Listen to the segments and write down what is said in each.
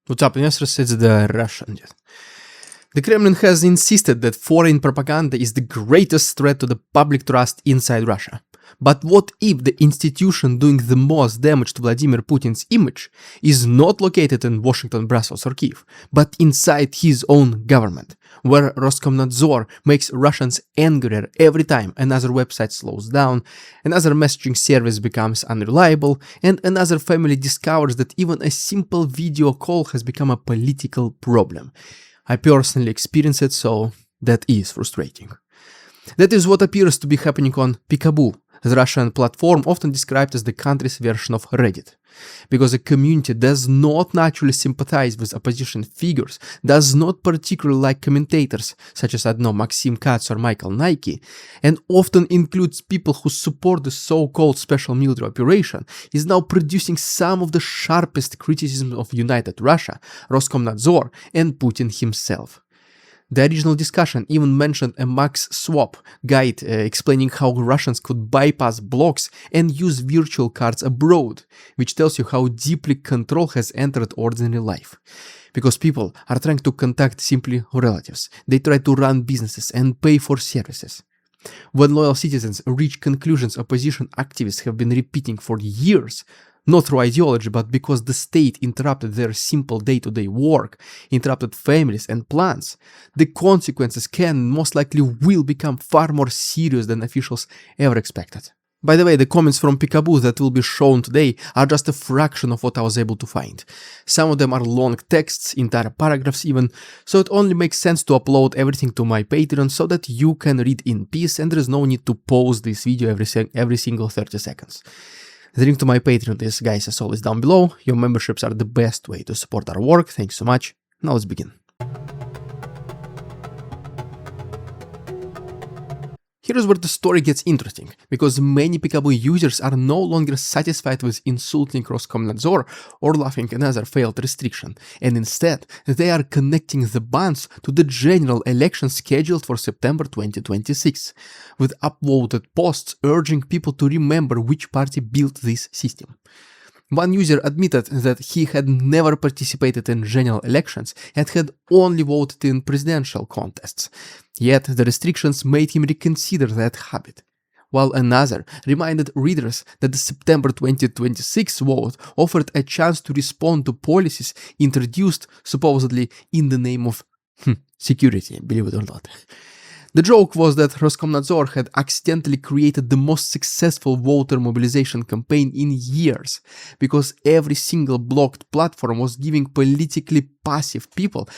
What's up, investors? It's the Russian jet. The Kremlin has insisted that foreign propaganda is the greatest threat to the public trust inside Russia. But what if the institution doing the most damage to Vladimir Putin's image is not located in Washington, Brussels or Kiev, but inside his own government, where Roskomnadzor makes Russians angrier every time another website slows down, another messaging service becomes unreliable, and another family discovers that even a simple video call has become a political problem. I personally experienced it, so that is frustrating. That is what appears to be happening on Peekaboo, the Russian platform often described as the country's version of Reddit. Because a community does not naturally sympathize with opposition figures, does not particularly like commentators, such as, Maxim Katz or Michael Nike, and often includes people who support the so-called special military operation, is now producing some of the sharpest criticisms of United Russia, Roskomnadzor, and Putin himself. The original discussion even mentioned a Max Swap guide explaining how Russians could bypass blocks and use virtual cards abroad, which tells you how deeply control has entered ordinary life. Because people are trying to contact simply relatives, they try to run businesses and pay for services. When loyal citizens reach conclusions opposition activists have been repeating for years, not through ideology, but because the state interrupted their simple day-to-day work, interrupted families and plans, the consequences can, most likely will become far more serious than officials ever expected. By the way, the comments from Peekaboo that will be shown today are just a fraction of what I was able to find. Some of them are long texts, entire paragraphs even, so it only makes sense to upload everything to my Patreon so that you can read in peace and there is no need to pause this video every single 30 seconds. The link to my Patreon is, guys, as always, down below. Your memberships are the best way to support our work. Thanks so much. Now let's begin. Here's where the story gets interesting, because many Peekaboo users are no longer satisfied with insulting Roskomnadzor or laughing another failed restriction, and instead they are connecting the bonds to the general election scheduled for September 2026, with upvoted posts urging people to remember which party built this system. One user admitted that he had never participated in general elections and had only voted in presidential contests, yet the restrictions made him reconsider that habit, while another reminded readers that the September 2026 vote offered a chance to respond to policies introduced supposedly in the name of security, believe it or not. The joke was that Roskomnadzor had accidentally created the most successful voter mobilization campaign in years, because every single blocked platform was giving politically passive people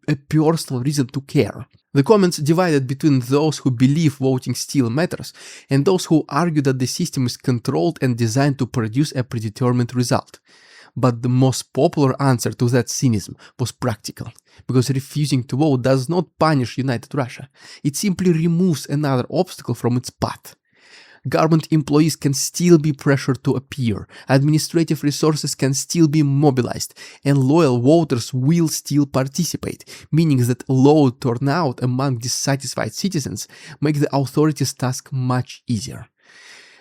a personal reason to care. The comments divided between those who believe voting still matters and those who argue that the system is controlled and designed to produce a predetermined result. But the most popular answer to that cynism was practical, because refusing to vote does not punish United Russia, it simply removes another obstacle from its path. Government employees can still be pressured to appear, administrative resources can still be mobilized, and loyal voters will still participate, meaning that low turnout among dissatisfied citizens make the authorities' task much easier.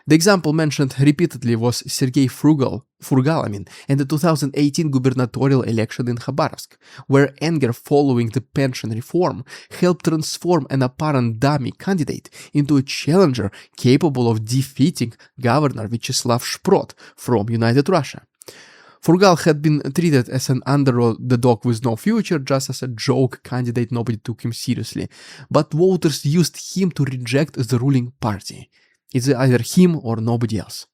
The example mentioned repeatedly was Sergei Frugal and the 2018 gubernatorial election in Khabarovsk, where anger following the pension reform helped transform an apparent dummy candidate into a challenger capable of defeating Governor Vyacheslav Shprot from United Russia. Frugal had been treated as an underdog with no future, just as a joke candidate nobody took him seriously, but voters used him to reject the ruling party. It's either him or nobody else.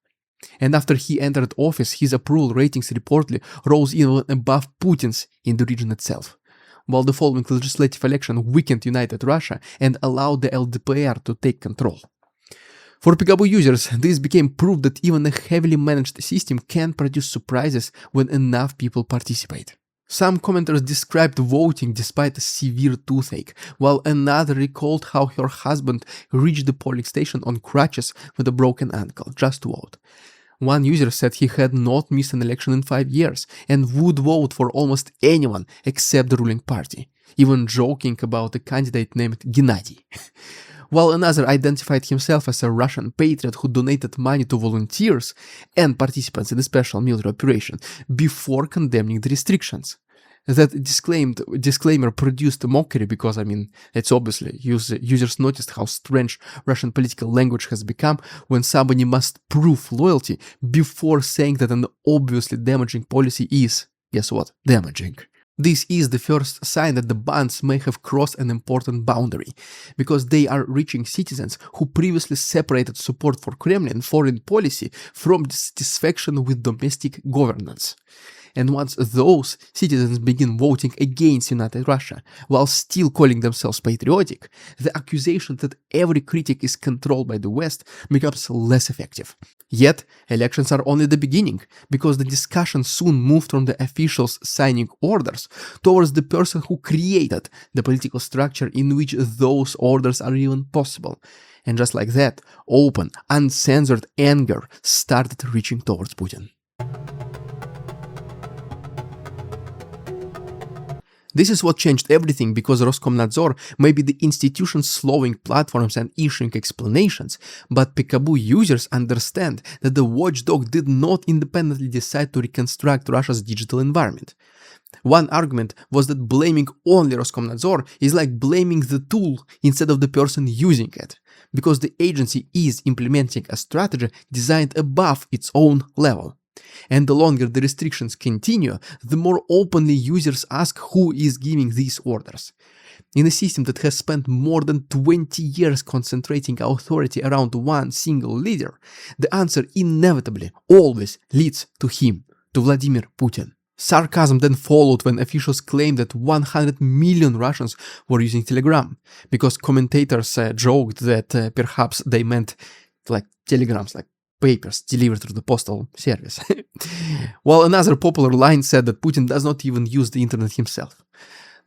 And after he entered office, his approval ratings reportedly rose even above Putin's in the region itself, while the following legislative election weakened United Russia and allowed the LDPR to take control. For Peekaboo users, this became proof that even a heavily managed system can produce surprises when enough people participate. Some commenters described voting despite a severe toothache, while another recalled how her husband reached the polling station on crutches with a broken ankle just to vote. One user said he had not missed an election in 5 years and would vote for almost anyone except the ruling party, even joking about a candidate named Gennady. While another identified himself as a Russian patriot who donated money to volunteers and participants in the special military operation before condemning the restrictions. That disclaimer produced a mockery because, it's obviously users noticed how strange Russian political language has become when somebody must prove loyalty before saying that an obviously damaging policy is, guess what, damaging. This is the first sign that the bans may have crossed an important boundary, because they are reaching citizens who previously separated support for Kremlin foreign policy from dissatisfaction with domestic governance. And once those citizens begin voting against United Russia while still calling themselves patriotic, the accusation that every critic is controlled by the West becomes less effective. Yet, elections are only the beginning, because the discussion soon moved from the officials signing orders towards the person who created the political structure in which those orders are even possible. And just like that, open, uncensored anger started reaching towards Putin. This is what changed everything, because Roskomnadzor may be the institution slowing platforms and issuing explanations, but Peekaboo users understand that the watchdog did not independently decide to reconstruct Russia's digital environment. One argument was that blaming only Roskomnadzor is like blaming the tool instead of the person using it, because the agency is implementing a strategy designed above its own level. And the longer the restrictions continue, the more openly users ask who is giving these orders. In a system that has spent more than 20 years concentrating authority around one single leader, the answer inevitably always leads to him, to Vladimir Putin. Sarcasm then followed when officials claimed that 100 million Russians were using Telegram, because commentators joked that perhaps they meant like telegrams, like papers delivered through the postal service. While another popular line said that Putin does not even use the internet himself.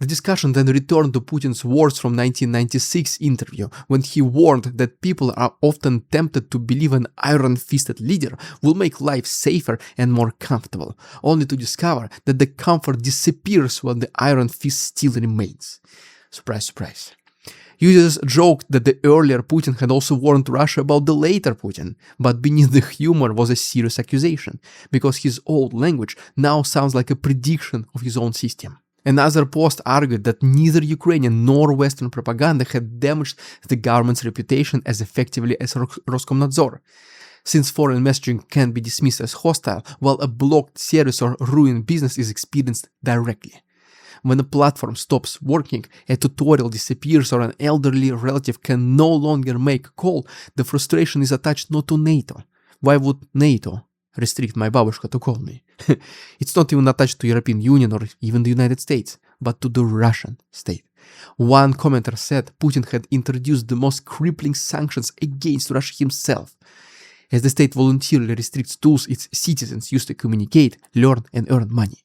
The discussion then returned to Putin's words from 1996 interview, when he warned that people are often tempted to believe an iron-fisted leader will make life safer and more comfortable, only to discover that the comfort disappears when the iron fist still remains. Surprise, surprise. Users joked that the earlier Putin had also warned Russia about the later Putin, but beneath the humor was a serious accusation, because his old language now sounds like a prediction of his own system. Another post argued that neither Ukrainian nor Western propaganda had damaged the government's reputation as effectively as Roskomnadzor, since foreign messaging can be dismissed as hostile, while a blocked service or ruined business is experienced directly. When a platform stops working, a tutorial disappears, or an elderly relative can no longer make a call, the frustration is attached not to NATO. Why would NATO restrict my babushka to call me? It's not even attached to European Union or even the United States, but to the Russian state. One commenter said Putin had introduced the most crippling sanctions against Russia himself, as the state voluntarily restricts tools its citizens use to communicate, learn and earn money.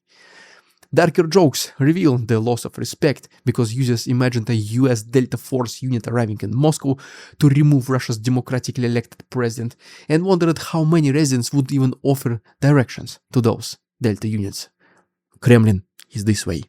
Darker jokes reveal the loss of respect, because users imagined a US Delta Force unit arriving in Moscow to remove Russia's democratically elected president, and wondered how many residents would even offer directions to those Delta units. Kremlin is this way.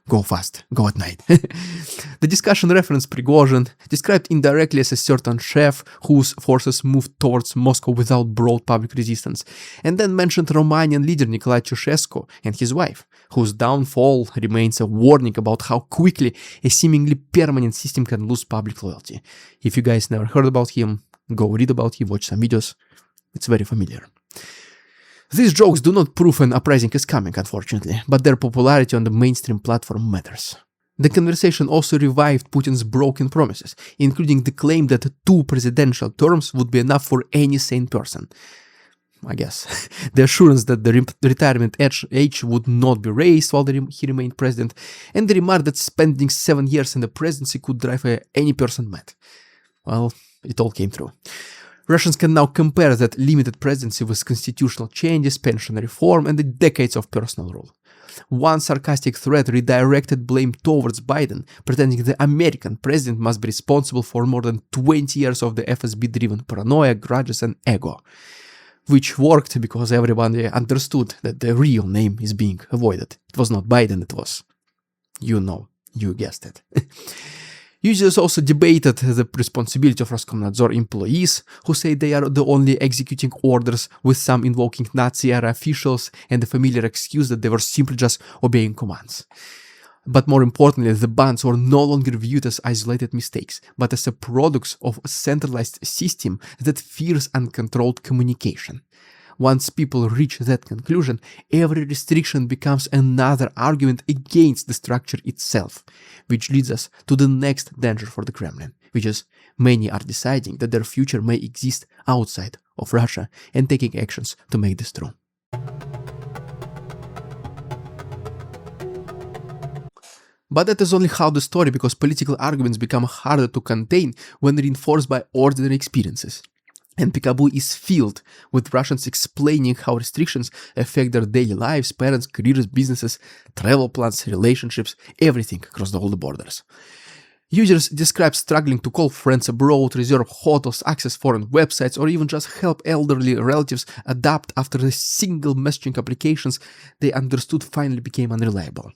Go fast, go at night. The discussion referenced Prigozhin, described indirectly as a certain chef whose forces moved towards Moscow without broad public resistance, and then mentioned Romanian leader Nicolae Ceausescu and his wife, whose downfall remains a warning about how quickly a seemingly permanent system can lose public loyalty. If you guys never heard about him, go read about him, watch some videos. It's very familiar. These jokes do not prove an uprising is coming, unfortunately, but their popularity on the mainstream platform matters. The conversation also revived Putin's broken promises, including the claim that 2 presidential terms would be enough for any sane person. I guess. The assurance that the retirement age would not be raised while he remained president, and the remark that spending 7 years in the presidency could drive any person mad. Well, it all came true. Russians can now compare that limited presidency with constitutional changes, pension reform, and the decades of personal rule. One sarcastic thread redirected blame towards Biden, pretending the American president must be responsible for more than 20 years of the FSB-driven paranoia, grudges, and ego. Which worked because everybody understood that the real name is being avoided. It was not Biden, it was, you guessed it. Users also debated the responsibility of Roskomnadzor employees, who say they are the only executing orders, with some invoking Nazi-era officials and the familiar excuse that they were simply just obeying commands. But more importantly, the bans were no longer viewed as isolated mistakes, but as a product of a centralized system that fears uncontrolled communication. Once people reach that conclusion, every restriction becomes another argument against the structure itself, which leads us to the next danger for the Kremlin, which is many are deciding that their future may exist outside of Russia and taking actions to make this true. But that is only half the story, because political arguments become harder to contain when reinforced by ordinary experiences. And Peekaboo is filled with Russians explaining how restrictions affect their daily lives, parents, careers, businesses, travel plans, relationships, everything across all the borders. Users describe struggling to call friends abroad, reserve hotels, access foreign websites, or even just help elderly relatives adapt after the single messaging applications they understood finally became unreliable.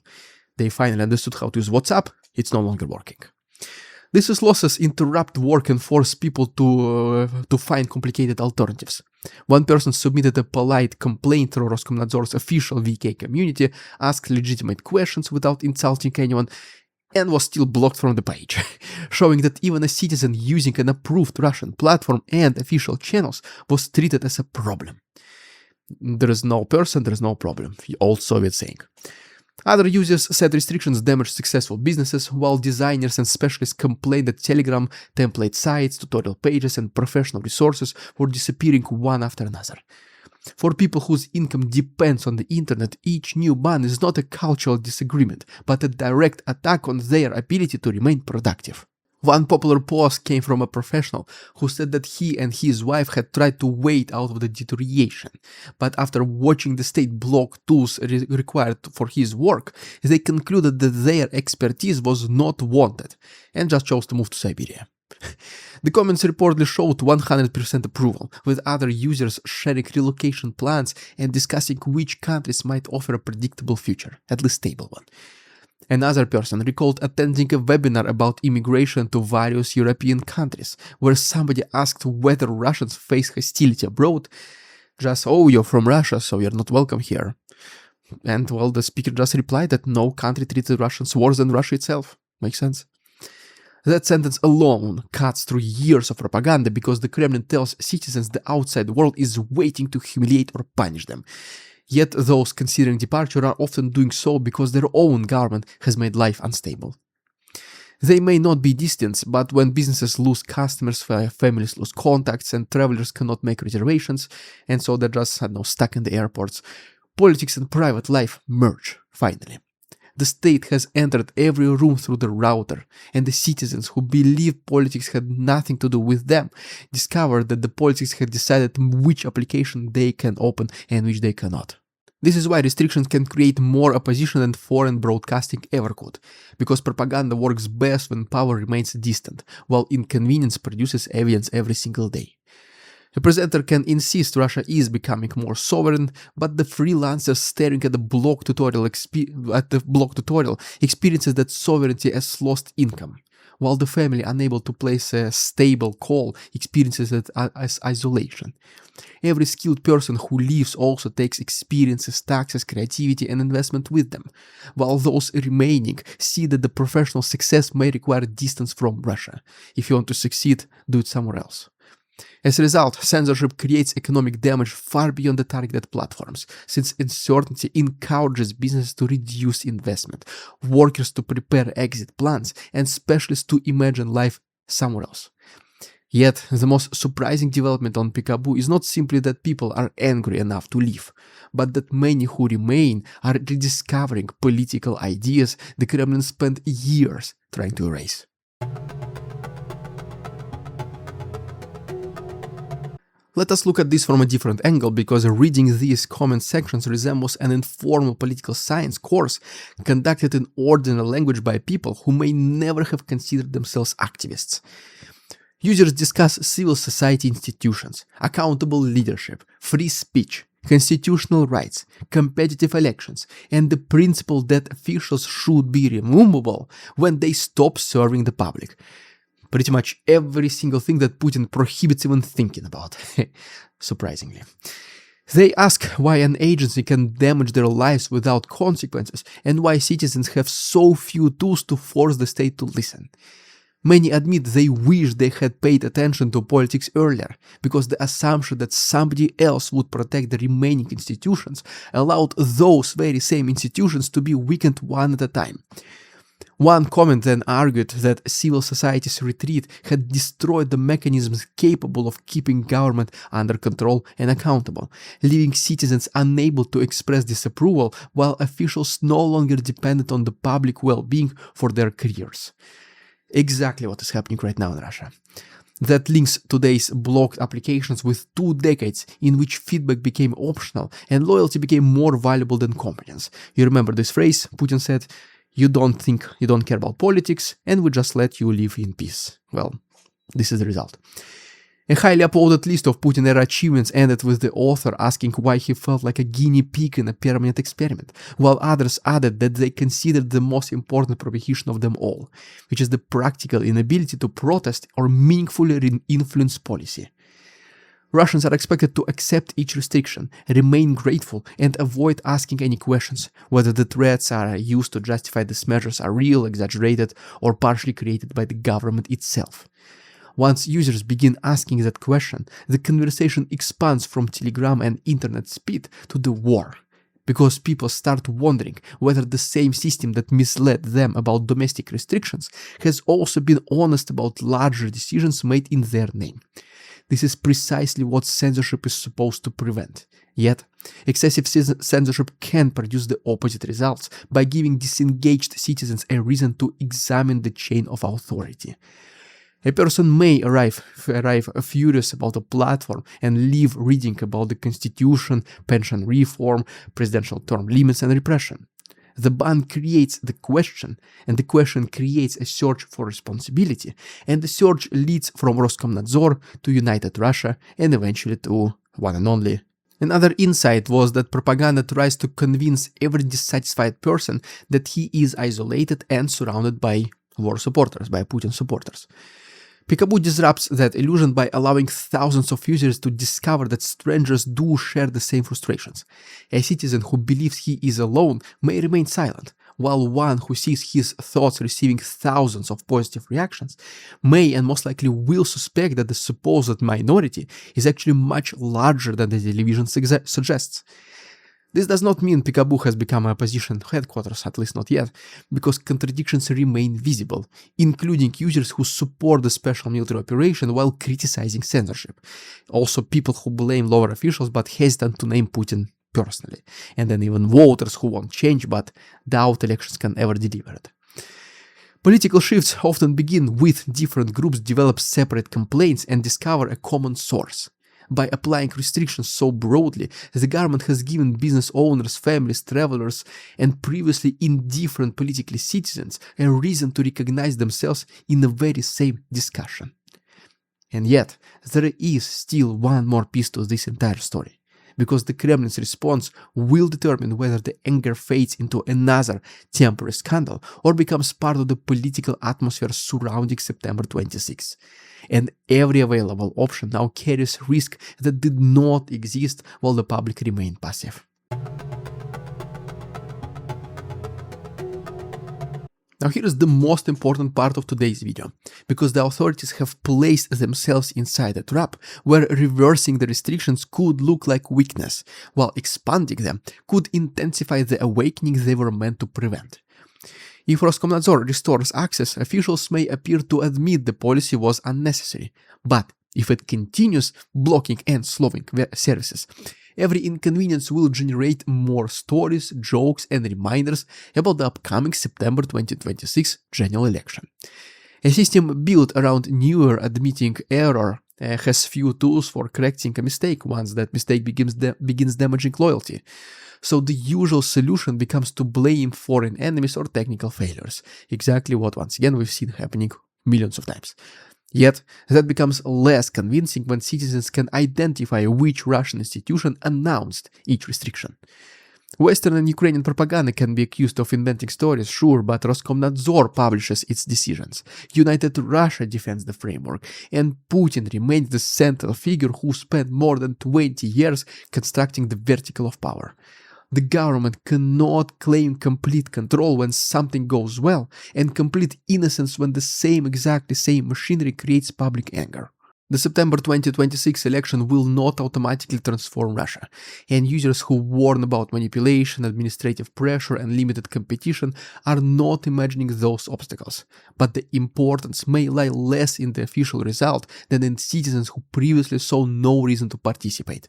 They finally understood how to use WhatsApp, it's no longer working. These losses interrupt work and force people to find complicated alternatives. One person submitted a polite complaint through Roskomnadzor's official VK community, asked legitimate questions without insulting anyone, and was still blocked from the page, showing that even a citizen using an approved Russian platform and official channels was treated as a problem. There is no person, there is no problem, the old Soviet saying. Other users said restrictions damage successful businesses, while designers and specialists complained that Telegram, template sites, tutorial pages, and professional resources were disappearing one after another. For people whose income depends on the internet, each new ban is not a cultural disagreement, but a direct attack on their ability to remain productive. One popular post came from a professional who said that he and his wife had tried to wait out of the deterioration, but after watching the state block tools required for his work, they concluded that their expertise was not wanted and just chose to move to Siberia. The comments reportedly showed 100% approval, with other users sharing relocation plans and discussing which countries might offer a predictable future, at least stable one. Another person recalled attending a webinar about immigration to various European countries, where somebody asked whether Russians face hostility abroad. Just, oh, you're from Russia, so you're not welcome here. And, well, the speaker just replied that no country treated Russians worse than Russia itself. Makes sense? That sentence alone cuts through years of propaganda, because the Kremlin tells citizens the outside world is waiting to humiliate or punish them. Yet those considering departure are often doing so because their own government has made life unstable. They may not be distant, but when businesses lose customers, families lose contacts, and travelers cannot make reservations, and so they're just, stuck in the airports, politics and private life merge, finally. The state has entered every room through the router, and the citizens who believed politics had nothing to do with them discovered that the politics had decided which application they can open and which they cannot. This is why restrictions can create more opposition than foreign broadcasting ever could, because propaganda works best when power remains distant, while inconvenience produces evidence every single day. A presenter can insist Russia is becoming more sovereign, but the freelancer staring at the blog tutorial experiences that sovereignty as lost income, while the family unable to place a stable call experiences it as isolation. Every skilled person who leaves also takes experiences, taxes, creativity, and investment with them, while those remaining see that the professional success may require distance from Russia. If you want to succeed, do it somewhere else. As a result, censorship creates economic damage far beyond the targeted platforms, since uncertainty encourages businesses to reduce investment, workers to prepare exit plans, and specialists to imagine life somewhere else. Yet, the most surprising development on Peekaboo is not simply that people are angry enough to leave, but that many who remain are rediscovering political ideas the Kremlin spent years trying to erase. Let us look at this from a different angle, because reading these comment sections resembles an informal political science course conducted in ordinary language by people who may never have considered themselves activists. Users discuss civil society institutions, accountable leadership, free speech, constitutional rights, competitive elections, and the principle that officials should be removable when they stop serving the public. Pretty much every single thing that Putin prohibits even thinking about, surprisingly. They ask why an agency can damage their lives without consequences and why citizens have so few tools to force the state to listen. Many admit they wish they had paid attention to politics earlier, because the assumption that somebody else would protect the remaining institutions allowed those very same institutions to be weakened one at a time. One comment then argued that civil society's retreat had destroyed the mechanisms capable of keeping government under control and accountable, leaving citizens unable to express disapproval while officials no longer depended on the public well-being for their careers. Exactly what is happening right now in Russia. That links today's blocked applications with 2 decades in which feedback became optional and loyalty became more valuable than competence. You remember this phrase? Putin said, "You don't think you don't care about politics, and we just let you live in peace." Well, this is the result. A highly uploaded list of Putin-era achievements ended with the author asking why he felt like a guinea pig in a permanent experiment, while others added that they considered the most important prohibition of them all, which is the practical inability to protest or meaningfully influence policy. Russians are expected to accept each restriction, remain grateful, and avoid asking any questions, whether the threats are used to justify these measures are real, exaggerated, or partially created by the government itself. Once users begin asking that question, the conversation expands from Telegram and internet speed to the war, because people start wondering whether the same system that misled them about domestic restrictions has also been honest about larger decisions made in their name. This is precisely what censorship is supposed to prevent. Yet, excessive censorship can produce the opposite results by giving disengaged citizens a reason to examine the chain of authority. A person may arrive furious about a platform and leave reading about the constitution, pension reform, presidential term limits, and repression. The ban creates the question, and the question creates a search for responsibility, and the search leads from Roskomnadzor to United Russia and eventually to one and only. Another insight was that propaganda tries to convince every dissatisfied person that he is isolated and surrounded by war supporters, by Putin supporters. Peekaboo disrupts that illusion by allowing thousands of users to discover that strangers do share the same frustrations. A citizen who believes he is alone may remain silent, while one who sees his thoughts receiving thousands of positive reactions may and most likely will suspect that the supposed minority is actually much larger than the television suggests. This does not mean Peekaboo has become a opposition headquarters, at least not yet, because contradictions remain visible, including users who support the special military operation while criticizing censorship. Also people who blame lower officials but hesitant to name Putin personally, and then even voters who want change but doubt elections can ever deliver it. Political shifts often begin with different groups develop separate complaints and discover a common source. By applying restrictions so broadly, the government has given business owners, families, travelers, and previously indifferent political citizens a reason to recognize themselves in the very same discussion. And yet, there is still one more piece to this entire story, because the Kremlin's response will determine whether the anger fades into another temporary scandal or becomes part of the political atmosphere surrounding September 26. And every available option now carries risk that did not exist while the public remained passive. Now here is the most important part of today's video, because the authorities have placed themselves inside a trap where reversing the restrictions could look like weakness, while expanding them could intensify the awakening they were meant to prevent. If Roskomnadzor restores access, officials may appear to admit the policy was unnecessary, but if it continues blocking and slowing services, every inconvenience will generate more stories, jokes, and reminders about the upcoming September 2026 general election. A system built around newer admitting error has few tools for correcting a mistake once that mistake begins damaging loyalty. So the usual solution becomes to blame foreign enemies or technical failures, exactly what once again we've seen happening millions of times. Yet, that becomes less convincing when citizens can identify which Russian institution announced each restriction. Western and Ukrainian propaganda can be accused of inventing stories, sure, but Roskomnadzor publishes its decisions. United Russia defends the framework, and Putin remains the central figure who spent more than 20 years constructing the vertical of power. The government cannot claim complete control when something goes well, and complete innocence when the exactly same machinery creates public anger. The September 2026 election will not automatically transform Russia, and users who warn about manipulation, administrative pressure, and limited competition are not imagining those obstacles. But the importance may lie less in the official result than in citizens who previously saw no reason to participate.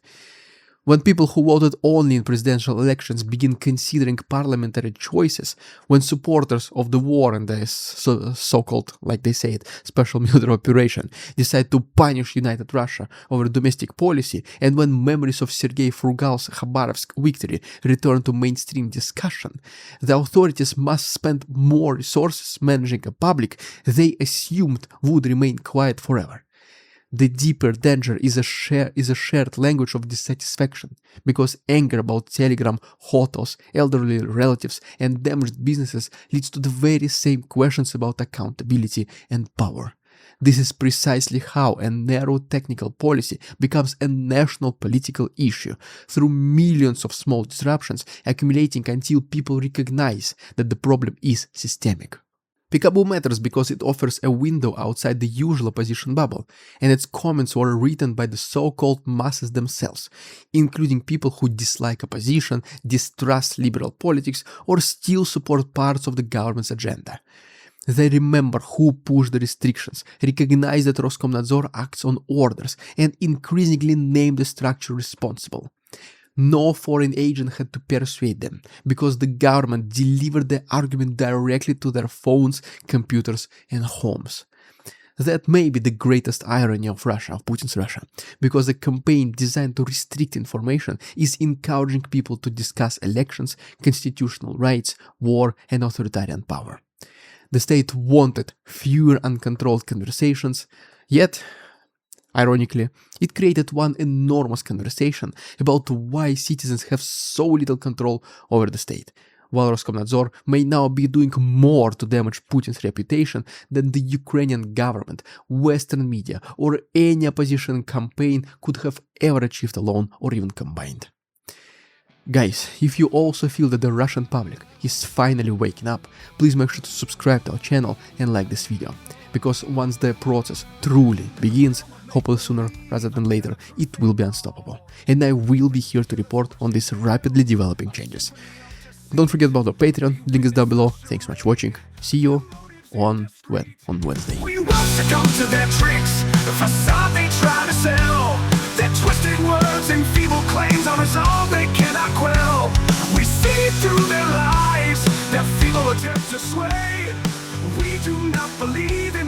When people who voted only in presidential elections begin considering parliamentary choices, when supporters of the war and the so-called, like they say it, special military operation decide to punish United Russia over domestic policy, and when memories of Sergei Frugal's Khabarovsk victory return to mainstream discussion, the authorities must spend more resources managing a public they assumed would remain quiet forever. The deeper danger is a shared language of dissatisfaction, because anger about Telegram, hotels, elderly relatives, and damaged businesses leads to the very same questions about accountability and power. This is precisely how a narrow technical policy becomes a national political issue, through millions of small disruptions accumulating until people recognize that the problem is systemic. Peekaboo matters because it offers a window outside the usual opposition bubble, and its comments were written by the so-called masses themselves, including people who dislike opposition, distrust liberal politics, or still support parts of the government's agenda. They remember who pushed the restrictions, recognize that Roskomnadzor acts on orders, and increasingly name the structure responsible. No foreign agent had to persuade them, because the government delivered the argument directly to their phones, computers, and homes. That may be the greatest irony of Putin's Russia, because a campaign designed to restrict information is encouraging people to discuss elections, constitutional rights, war, and authoritarian power. The state wanted fewer uncontrolled conversations, yet ironically, it created one enormous conversation about why citizens have so little control over the state, while Roskomnadzor may now be doing more to damage Putin's reputation than the Ukrainian government, Western media, or any opposition campaign could have ever achieved alone or even combined. Guys, if you also feel that the Russian public is finally waking up, please make sure to subscribe to our channel and like this video, because once the process truly begins, hopefully sooner rather than later, it will be unstoppable, and I will be here to report on these rapidly developing changes. Don't forget about our Patreon, link is down below. Thanks so much for watching. See you on Wednesday. We won't succumb to their tricks, the facade they try to sell. Their twisted words and feeble claims are all they cannot quell. We see through their lies, their feeble attempts to sway. We do not believe in